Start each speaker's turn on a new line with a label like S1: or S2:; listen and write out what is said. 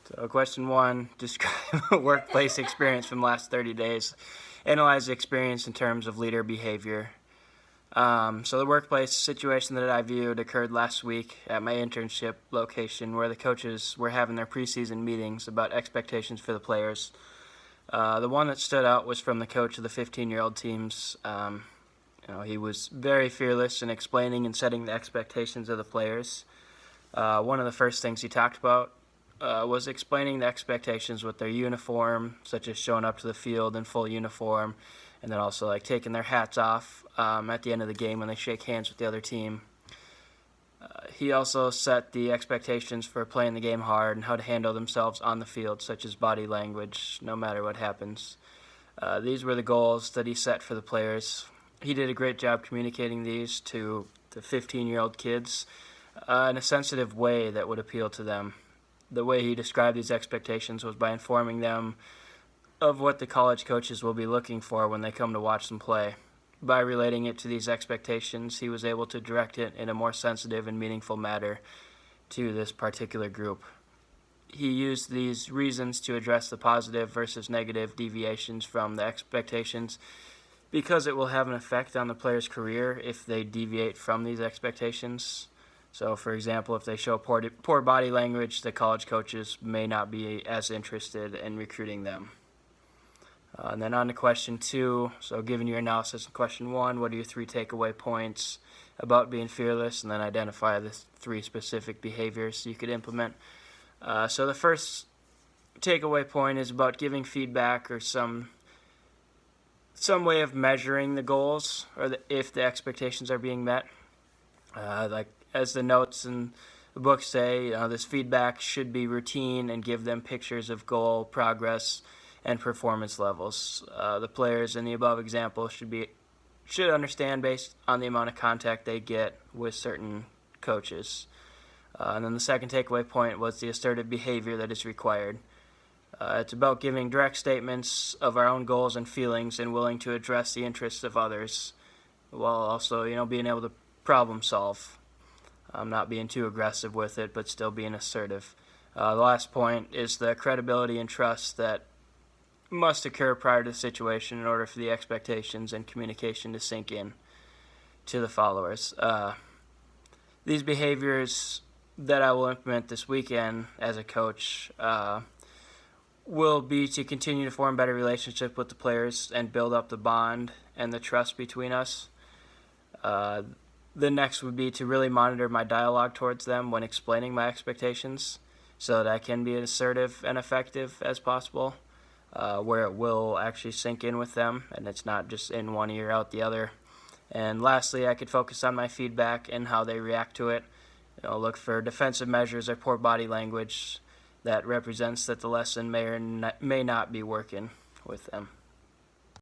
S1: So question 1, describe a workplace experience from the last 30 days. Analyze the experience in terms of leader behavior. So the workplace situation that I viewed occurred last week at my internship location, where the coaches were having their preseason meetings about expectations for the players. The one that stood out was from the coach of the 15-year-old teams. He was very fearless in explaining and setting the expectations of the players. One of the first things he talked about was explaining the expectations with their uniform, such as showing up to the field in full uniform, and then also like taking their hats off at the end of the game when they shake hands with the other team. He also set the expectations for playing the game hard and how to handle themselves on the field, such as body language, no matter what happens. These were the goals that he set for the players. He did a great job communicating these to the 15-year-old kids in a sensitive way that would appeal to them. The way he described these expectations was by informing them of what the college coaches will be looking for when they come to watch them play. By relating it to these expectations, he was able to direct it in a more sensitive and meaningful manner to this particular group. He used these reasons to address the positive versus negative deviations from the expectations, because it will have an effect on the player's career if they deviate from these expectations. So, for example, if they show poor body language, the college coaches may not be as interested in recruiting them. And then on to question 2. So, given your analysis in question 1, what are your 3 takeaway points about being fearless? And then identify the 3 specific behaviors you could implement. So the first takeaway point is about giving feedback or some way of measuring the goals or if the expectations are being met. Like as the notes in the book say, this feedback should be routine and give them pictures of goal, progress, and performance levels. The players in the above example should understand based on the amount of contact they get with certain coaches. And then the second takeaway point was the assertive behavior that is required. It's about giving direct statements of our own goals and feelings and willing to address the interests of others, while also, being able to problem solve. Not being too aggressive with it, but still being assertive. The last point is the credibility and trust that must occur prior to the situation in order for the expectations and communication to sink in to the followers. These behaviors that I will implement this weekend as a coach will be to continue to form better relationships with the players and build up the bond and the trust between us. The next would be to really monitor my dialogue towards them when explaining my expectations so that I can be as assertive and effective as possible, where it will actually sink in with them and it's not just in one ear out the other. And lastly, I could focus on my feedback and how they react to it. Look for defensive measures or poor body language that represents that the lesson may or may not be working with them.